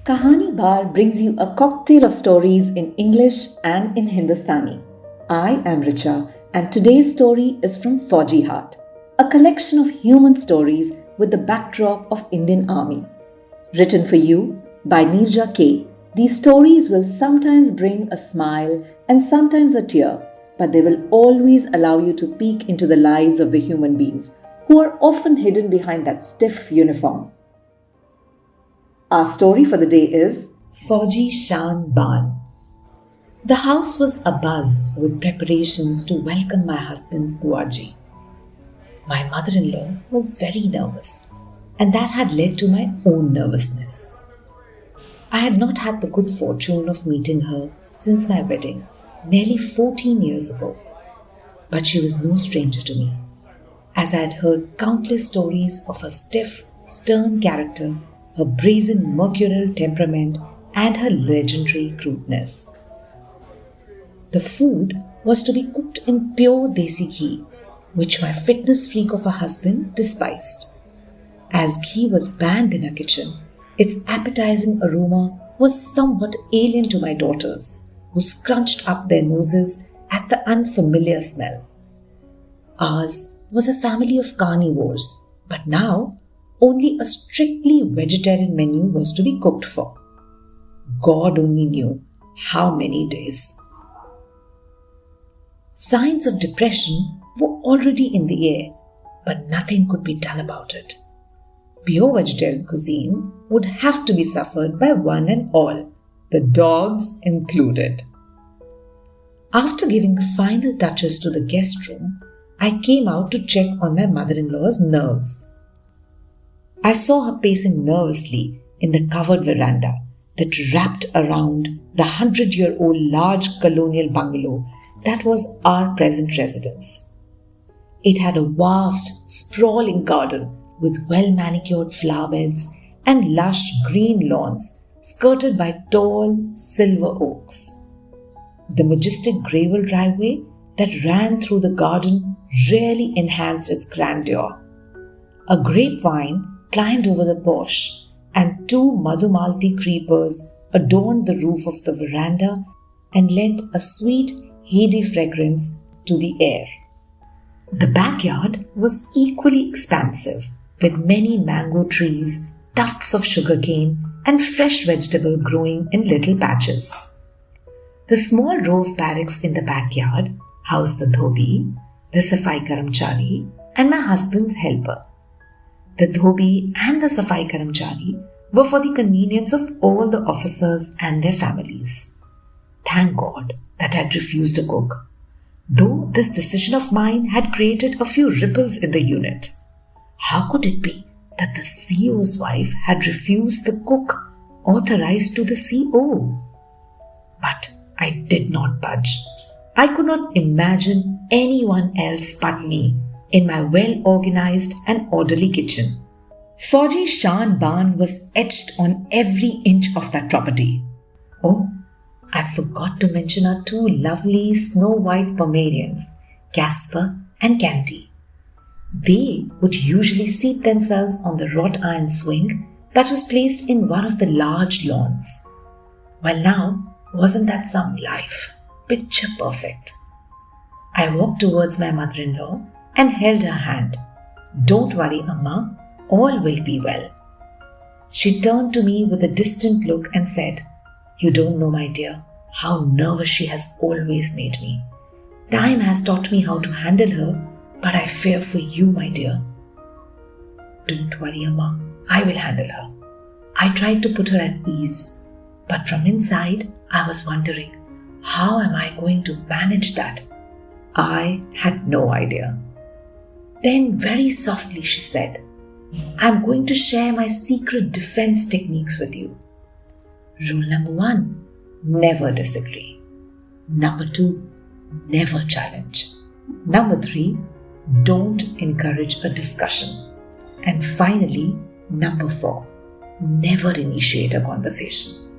Kahani Bar brings you a cocktail of stories in English and in Hindustani. I am Richa, and today's story is from Fauji Heart, a collection of human stories with the backdrop of Indian Army. Written for you by Neerja K, these stories will sometimes bring a smile and sometimes a tear, but they will always allow you to peek into the lives of the human beings who are often hidden behind that stiff uniform. Our story for the day is Fauji Shaan Baan. The house was abuzz with preparations to welcome my husband's Fauji. My mother-in-law was very nervous, and that had led to my own nervousness. I had not had the good fortune of meeting her since my wedding, nearly 14 years ago. But she was no stranger to me, as I had heard countless stories of her stiff, stern character, her brazen mercurial temperament, and her legendary crudeness. The food was to be cooked in pure desi ghee, which my fitness freak of a husband despised. As ghee was banned in our kitchen, its appetizing aroma was somewhat alien to my daughters, who scrunched up their noses at the unfamiliar smell. Ours was a family of carnivores, but now only a strictly vegetarian menu was to be cooked for. God only knew how many days. Signs of depression were already in the air, but nothing could be done about it. Pure vegetarian cuisine would have to be suffered by one and all, the dogs included. After giving the final touches to the guest room, I came out to check on my mother-in-law's nerves. I saw her pacing nervously in the covered veranda that wrapped around the 100-year-old large colonial bungalow that was our present residence. It had a vast, sprawling garden with well-manicured flower beds and lush green lawns skirted by tall silver oaks. The majestic gravel driveway that ran through the garden really enhanced its grandeur. A grapevine climbed over the porch, and two Madhumalti creepers adorned the roof of the veranda and lent a sweet, heady fragrance to the air. The backyard was equally expansive, with many mango trees, tufts of sugarcane, and fresh vegetable growing in little patches. The small row of barracks in the backyard housed the dhobi, the safai karamchari, and my husband's helper. The dhobi and the safai karamchari were for the convenience of all the officers and their families. Thank God that I had refused a cook, though this decision of mine had created a few ripples in the unit. How could it be that the CEO's wife had refused the cook authorized to the CO? But I did not budge. I could not imagine anyone else but me in my well-organized and orderly kitchen. Fauji Shaan Baan was etched on every inch of that property. Oh, I forgot to mention our two lovely snow-white Pomeranians, Casper and Candy. They would usually seat themselves on the wrought iron swing that was placed in one of the large lawns. Well, now, wasn't that some life? Picture perfect. I walked towards my mother-in-law and held her hand. Don't worry, Amma, all will be well. She turned to me with a distant look and said, You don't know, my dear, how nervous she has always made me. Time has taught me how to handle her, but I fear for you, my dear. Don't worry, Amma, I will handle her. I tried to put her at ease, but from inside, I was wondering, how am I going to manage that? I had no idea. Then very softly she said, I'm going to share my secret defense techniques with you. Rule number 1, never disagree. Number 2, never challenge. Number 3, don't encourage a discussion. And finally, number 4, never initiate a conversation.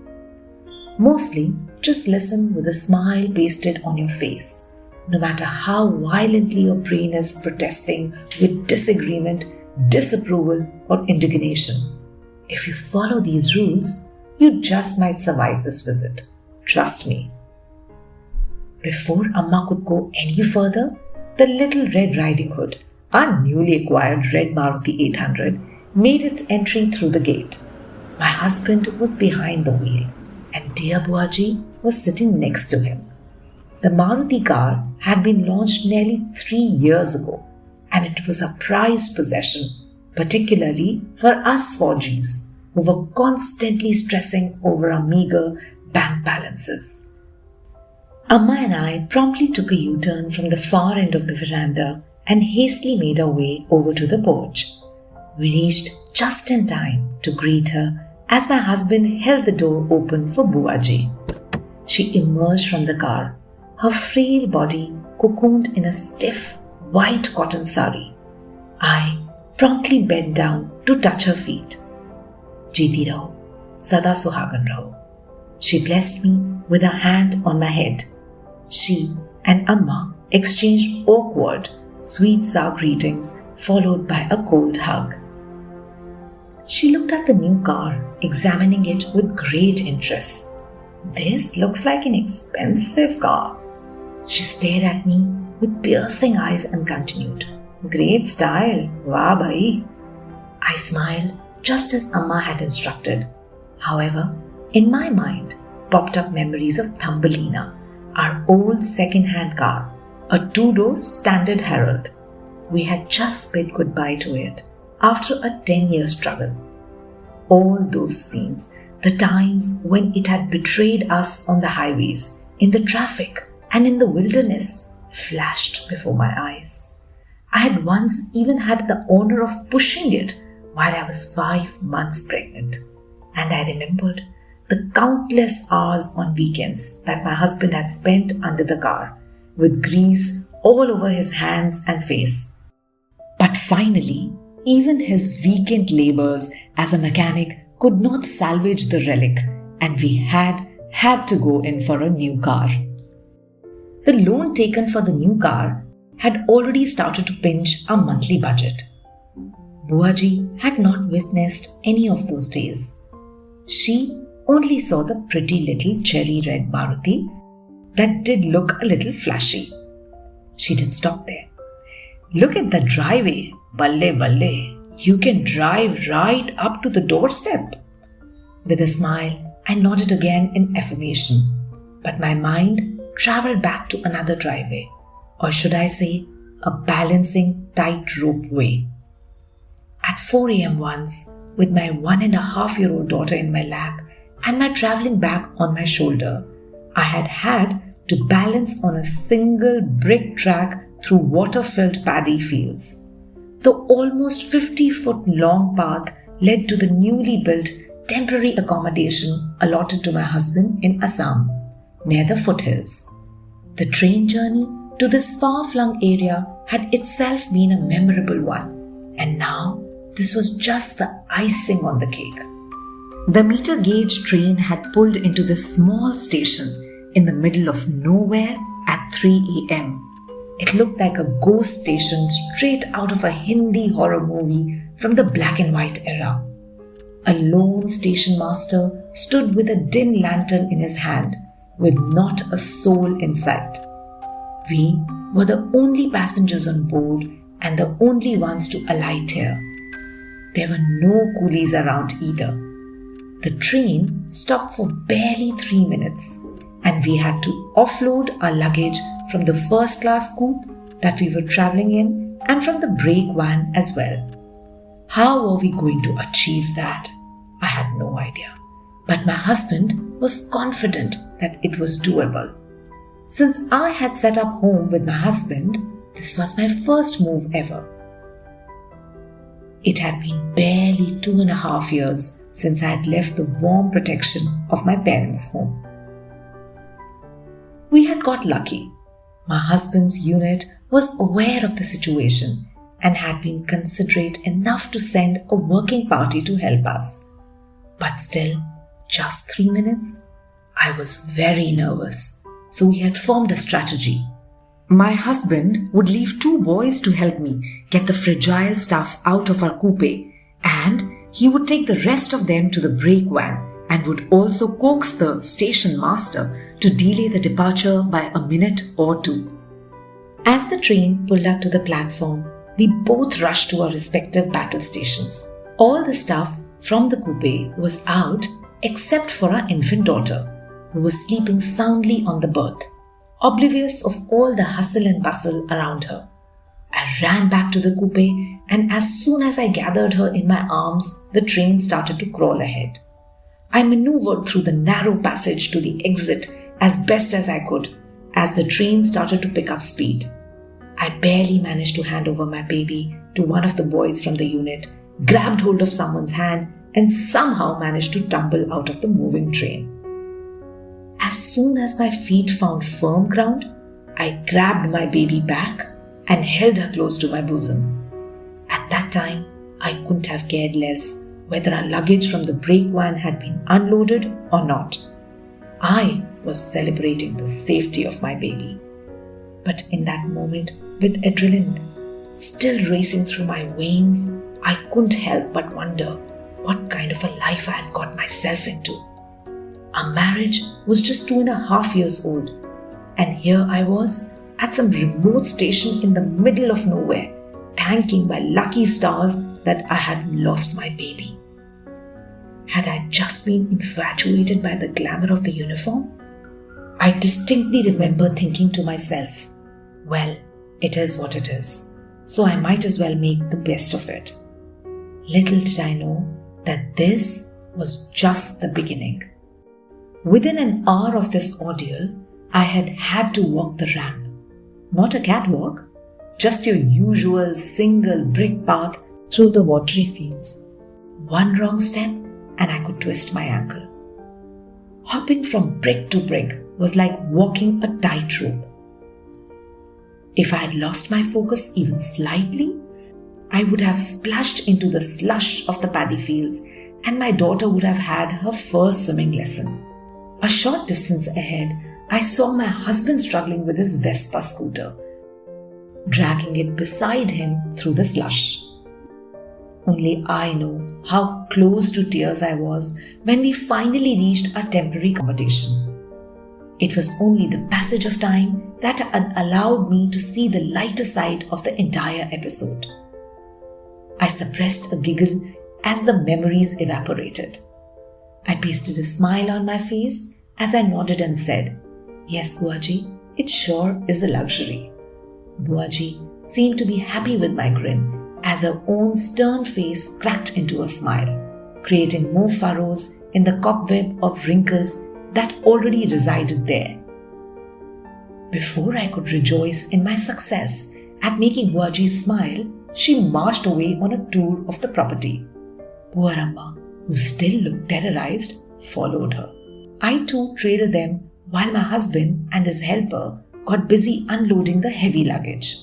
Mostly, just listen with a smile pasted on your face, no matter how violently your brain is protesting with disagreement, disapproval, or indignation. If you follow these rules, You just might survive this visit. Trust me. Before Amma could go any further, the little Red Riding Hood, our newly acquired red Maruti 800, made its entry through the gate. My husband was behind the wheel and dear Buaji was sitting next to him. The Maruti car had been launched nearly 3 years ago and it was a prized possession, particularly for us Faujis who were constantly stressing over our meager bank balances. Amma and I promptly took a U-turn from the far end of the veranda and hastily made our way over to the porch. We reached just in time to greet her as my husband held the door open for Buaji. She emerged from the car, her frail body cocooned in a stiff white cotton sari. I promptly bent down to touch her feet. Jeeti raho, sada suhagan raho. She blessed me with a hand on my head. She and Amma exchanged awkward, sweet-sour greetings followed by a cold hug. She looked at the new car, examining it with great interest. This looks like an expensive car. She stared at me with piercing eyes and continued, Great style, wah bhai. I smiled just as Amma had instructed. However, in my mind popped up memories of Thumbelina, our old second-hand car, a 2-door standard Herald. We had just bid goodbye to it after a 10-year struggle. All those scenes, the times when it had betrayed us on the highways, in the traffic and in the wilderness, flashed before my eyes. I had once even had the honor of pushing it while I was 5 months pregnant, and I remembered the countless hours on weekends that my husband had spent under the car, with grease all over his hands and face. But finally, even his weekend labors as a mechanic could not salvage the relic, and we had to go in for a new car. The loan taken for the new car had already started to pinch our monthly budget. Buaji had not witnessed any of those days. She only saw the pretty little cherry red Maruti that did look a little flashy. She didn't stop there. Look at the driveway, balle balle. You can drive right up to the doorstep. With a smile, I nodded again in affirmation, but my mind travelled back to another driveway, or should I say, a balancing tightrope way. At 4 a.m. once, with my 1.5-year-old daughter in my lap and my travelling bag on my shoulder, I had to balance on a single brick track through water-filled paddy fields. The almost 50-foot long path led to the newly built temporary accommodation allotted to my husband in Assam, near the foothills. The train journey to this far-flung area had itself been a memorable one, and now this was just the icing on the cake. The meter gauge train had pulled into this small station in the middle of nowhere at 3 a.m. It looked like a ghost station straight out of a Hindi horror movie from the black and white era. A lone station master stood with a dim lantern in his hand, with not a soul in sight. We were the only passengers on board and the only ones to alight here. There were no coolies around either. The train stopped for barely 3 minutes, and we had to offload our luggage from the first-class coupe that we were travelling in and from the brake van as well. How were we going to achieve that? I had no idea. But my husband was confident that it was doable. Since I had set up home with my husband, this was my first move ever. It had been barely 2.5 years since I had left the warm protection of my parents' home. We had got lucky. My husband's unit was aware of the situation and had been considerate enough to send a working party to help us. But still, just 3 minutes? I was very nervous, so we had formed a strategy. My husband would leave 2 boys to help me get the fragile stuff out of our coupe, and he would take the rest of them to the brake van and would also coax the station master to delay the departure by a minute or two. As the train pulled up to the platform, we both rushed to our respective battle stations. All the staff from the coupe was out except for our infant daughter, who was sleeping soundly on the berth, oblivious of all the hustle and bustle around her. I ran back to the coupe, and as soon as I gathered her in my arms, the train started to crawl ahead. I maneuvered through the narrow passage to the exit as best as I could as the train started to pick up speed. I barely managed to hand over my baby to one of the boys from the unit, grabbed hold of someone's hand, and somehow managed to tumble out of the moving train. As soon as my feet found firm ground, I grabbed my baby back and held her close to my bosom. At that time, I couldn't have cared less whether our luggage from the brake van had been unloaded or not. I was celebrating the safety of my baby. But in that moment, with adrenaline still racing through my veins, I couldn't help but wonder what kind of a life I had got myself into. Our marriage was just 2.5 years old, and here I was at some remote station in the middle of nowhere, thanking my lucky stars that I had lost my baby. Had I just been infatuated by the glamour of the uniform? I distinctly remember thinking to myself, well, it is what it is, so I might as well make the best of it. Little did I know that this was just the beginning. Within an hour of this ordeal, I had to walk the ramp. Not a catwalk, just your usual single brick path through the watery fields. One wrong step and I could twist my ankle. Hopping from brick to brick was like walking a tightrope. If I had lost my focus even slightly, I would have splashed into the slush of the paddy fields, and my daughter would have had her first swimming lesson. A short distance ahead, I saw my husband struggling with his Vespa scooter, dragging it beside him through the slush. Only I know how close to tears I was when we finally reached our temporary accommodation. It was only the passage of time that had allowed me to see the lighter side of the entire episode. I suppressed a giggle as the memories evaporated. I pasted a smile on my face as I nodded and said, "Yes, Buaji, it sure is a luxury." Buaji seemed to be happy with my grin as her own stern face cracked into a smile, creating more furrows in the cobweb of wrinkles that already resided there. Before I could rejoice in my success at making Buaji smile, she marched away on a tour of the property. Poor Amma, who still looked terrorized, followed her. I too trailed them while my husband and his helper got busy unloading the heavy luggage.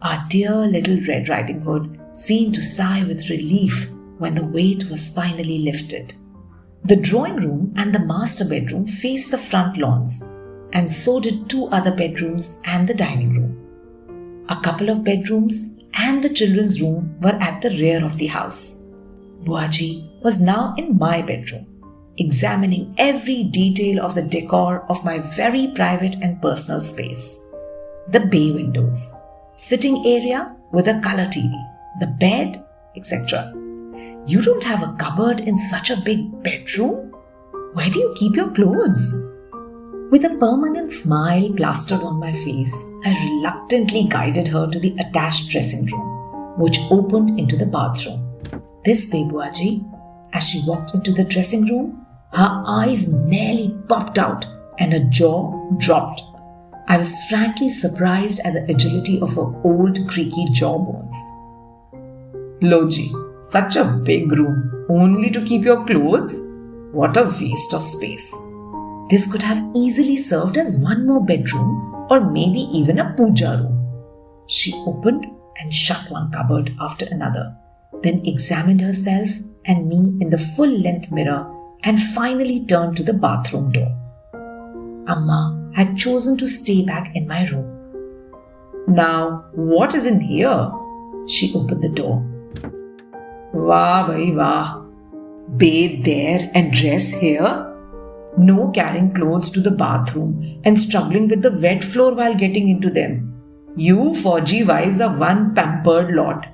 Our dear little Red Riding Hood seemed to sigh with relief when the weight was finally lifted. The drawing room and the master bedroom faced the front lawns, and so did 2 other bedrooms and the dining room. A couple of bedrooms and the children's room were at the rear of the house. Buaji was now in my bedroom, examining every detail of the decor of my very private and personal space. The bay windows, sitting area with a color TV, the bed, etc. You don't have a cupboard in such a big bedroom? Where do you keep your clothes? With a permanent smile plastered on my face, I reluctantly guided her to the attached dressing room, which opened into the bathroom. "This way, Buaji." As she walked into the dressing room, her eyes nearly popped out and her jaw dropped. I was frankly surprised at the agility of her old creaky jawbones. "Loji, such a big room, only to keep your clothes? What a waste of space. This could have easily served as one more bedroom or maybe even a puja room." She opened and shut one cupboard after another, then examined herself and me in the full-length mirror and finally turned to the bathroom door. Amma had chosen to stay back in my room. "Now, what is in here?" She opened the door. "Wah bhai wah. Bathe there and dress here? No carrying clothes to the bathroom and struggling with the wet floor while getting into them. You Fauji wives are one pampered lot.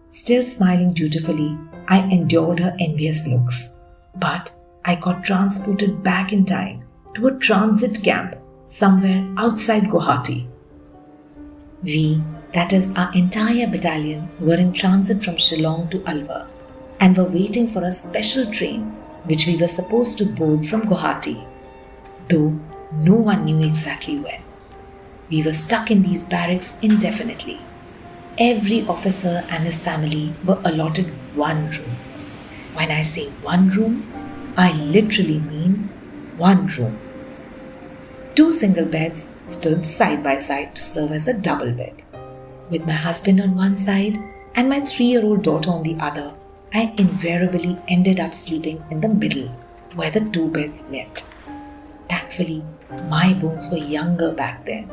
Still smiling dutifully, I endured her envious looks. But I got transported back in time to a transit camp somewhere outside Guwahati. We, that is our entire battalion, were in transit from Shillong to Alwar and were waiting for a special train which we were supposed to board from Guwahati, though no one knew exactly when. We were stuck in these barracks indefinitely. Every officer and his family were allotted one room. When I say one room, I literally mean one room. 2 single beds stood side by side to serve as a double bed. With my husband on one side and my 3-year-old daughter on the other, I invariably ended up sleeping in the middle where the 2 beds met. Thankfully, my bones were younger back then,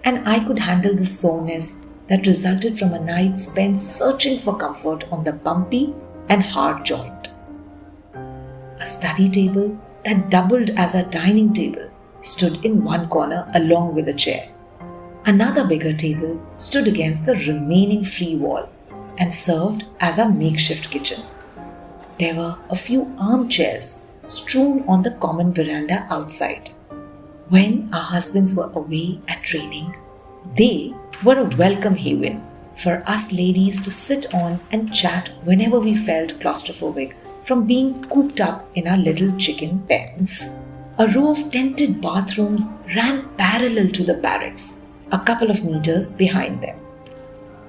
and I could handle the soreness that resulted from a night spent searching for comfort on the bumpy and hard joint. A study table that doubled as a dining table stood in one corner along with a chair. Another bigger table stood against the remaining free wall and served as a makeshift kitchen. There were a few armchairs strewn on the common veranda outside. When our husbands were away at training, they were a welcome haven for us ladies to sit on and chat whenever we felt claustrophobic from being cooped up in our little chicken pens. A row of tented bathrooms ran parallel to the barracks, a couple of meters behind them.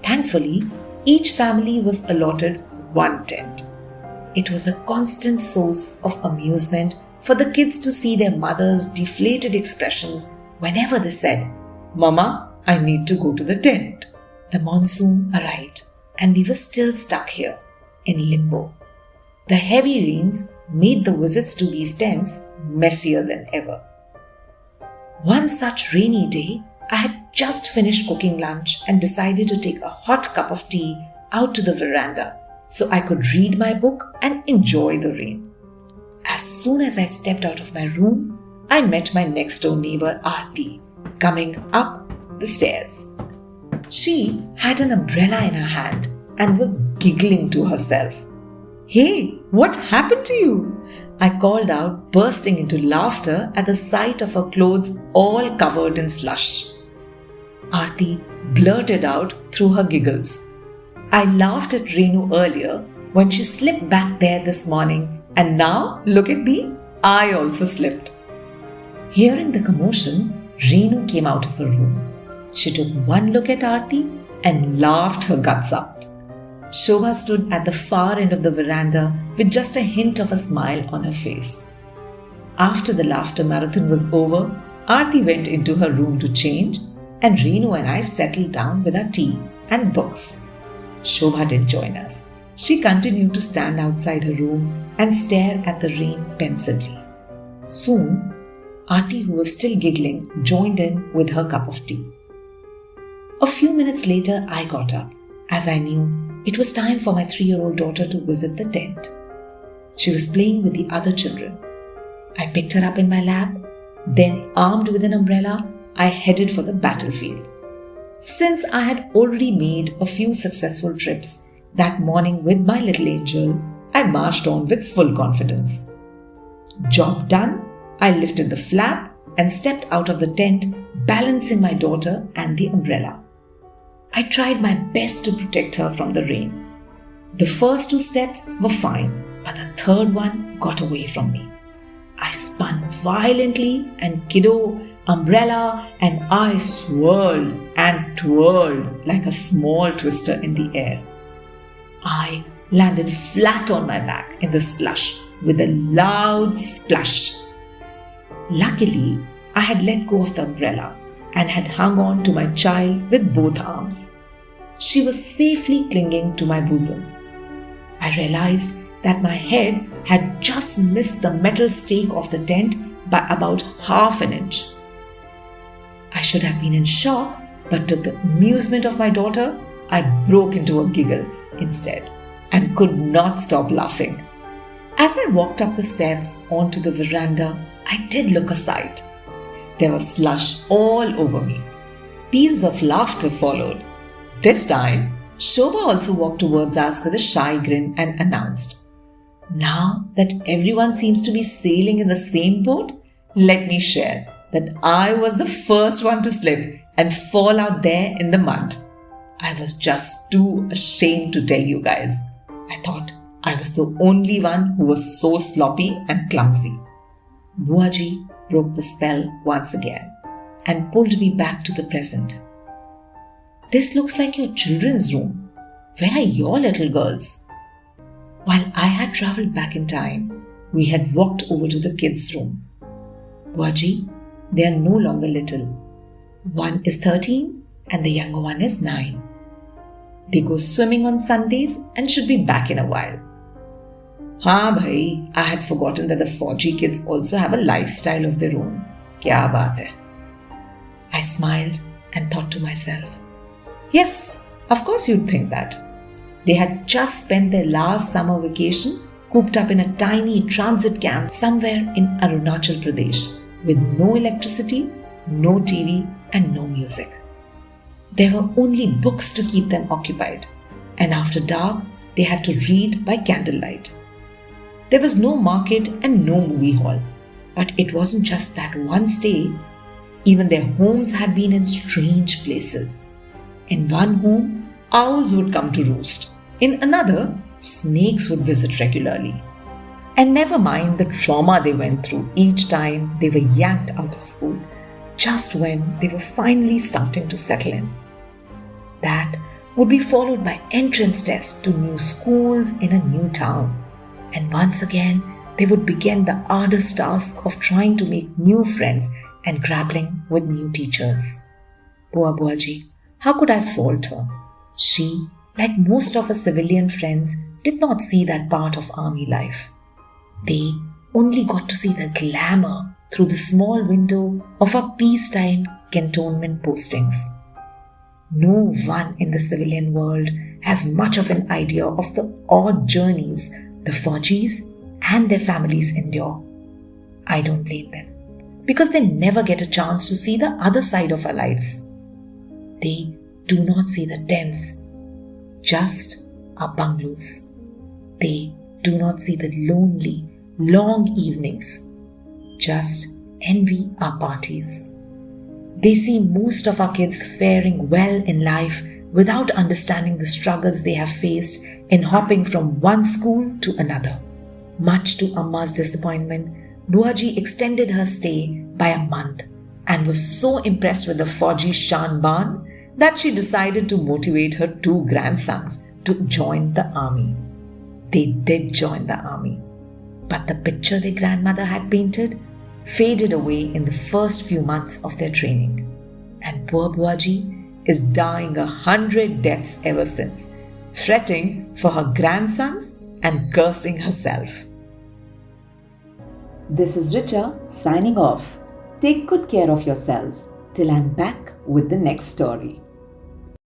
Thankfully, each family was allotted one tent. It was a constant source of amusement for the kids to see their mothers' deflated expressions whenever they said, "Mama, I need to go to the tent." The monsoon arrived and we were still stuck here in limbo. The heavy rains made the visits to these tents messier than ever. One such rainy day, I had just finished cooking lunch and decided to take a hot cup of tea out to the veranda so I could read my book and enjoy the rain. As soon as I stepped out of my room, I met my next door neighbor Aarti coming up the stairs. She had an umbrella in her hand and was giggling to herself. "Hey, what happened to you?" I called out, bursting into laughter at the sight of her clothes all covered in slush. Aarti blurted out through her giggles, "I laughed at Renu earlier when she slipped back there this morning, and now look at me, I also slipped." Hearing the commotion, Renu came out of her room. She took one look at Aarti and laughed her guts out. Shobha stood at the far end of the veranda with just a hint of a smile on her face. After the laughter marathon was over, Aarti went into her room to change, and Renu and I settled down with our tea and books. Shobha didn't join us. She continued to stand outside her room and stare at the rain pensively. Soon, Aarti, who was still giggling, joined in with her cup of tea. A few minutes later, I got up, as I knew it was time for my 3-year-old daughter to visit the tent. She was playing with the other children. I picked her up in my lap. Then, armed with an umbrella, I headed for the battlefield. Since I had already made a few successful trips that morning with my little angel, I marched on with full confidence. Job done, I lifted the flap and stepped out of the tent, balancing my daughter and the umbrella. I tried my best to protect her from the rain. The first 2 steps were fine, but the third one got away from me. I spun violently and kiddo, umbrella, and I swirled and twirled like a small twister in the air. I landed flat on my back in the slush with a loud splash. Luckily, I had let go of the umbrella and had hung on to my child with both arms. She was safely clinging to my bosom. I realized that my head had just missed the metal stake of the tent by about half an inch. I should have been in shock, but to the amusement of my daughter, I broke into a giggle instead and could not stop laughing. As I walked up the steps onto the veranda, I did look aside. There was slush all over me. Peals of laughter followed. This time, Shobha also walked towards us with a shy grin and announced, "Now that everyone seems to be sailing in the same boat, let me share that I was the first one to slip and fall out there in the mud. I was just too ashamed to tell you guys. I thought I was the only one who was so sloppy and clumsy." Buaji broke the spell once again and pulled me back to the present. "This looks like your children's room. Where are your little girls?" While I had travelled back in time, we had walked over to the kids' room. "Buaji, they are no longer little. One is 13 and the younger one is 9. They go swimming on Sundays and should be back in a while." "Haan bhai, I had forgotten that the Fauji kids also have a lifestyle of their own. Kya baat hai?" I smiled and thought to myself, yes, of course you'd think that. They had just spent their last summer vacation cooped up in a tiny transit camp somewhere in Arunachal Pradesh with no electricity, no TV and no music. There were only books to keep them occupied, and after dark they had to read by candlelight. There was no market and no movie hall, but it wasn't just that one stay. Even their homes had been in strange places. In one home, owls would come to roost. In another, snakes would visit regularly. And never mind the trauma they went through each time they were yanked out of school, just when they were finally starting to settle in. That would be followed by entrance tests to new schools in a new town. And once again, they would begin the arduous task of trying to make new friends and grappling with new teachers. Poor Buaji, how could I fault her? She, like most of her civilian friends, did not see that part of army life. They only got to see the glamour through the small window of our peacetime cantonment postings. No one in the civilian world has much of an idea of the odd journeys the Faujis and their families endure. I don't blame them, because they never get a chance to see the other side of our lives. They do not see the tents, just our bungalows. They do not see the lonely, long evenings, just envy our parties. They see most of our kids faring well in life without understanding the struggles they have faced in hopping from one school to another. Much to Amma's disappointment, Buaji extended her stay by a month and was so impressed with the Fauji Shaan Baan that she decided to motivate her 2 grandsons to join the army. They did join the army, but the picture their grandmother had painted faded away in the first few months of their training. And poor Buaji is dying 100 deaths ever since, fretting for her grandsons and cursing herself. This is Richa signing off. Take good care of yourselves till I'm back with the next story.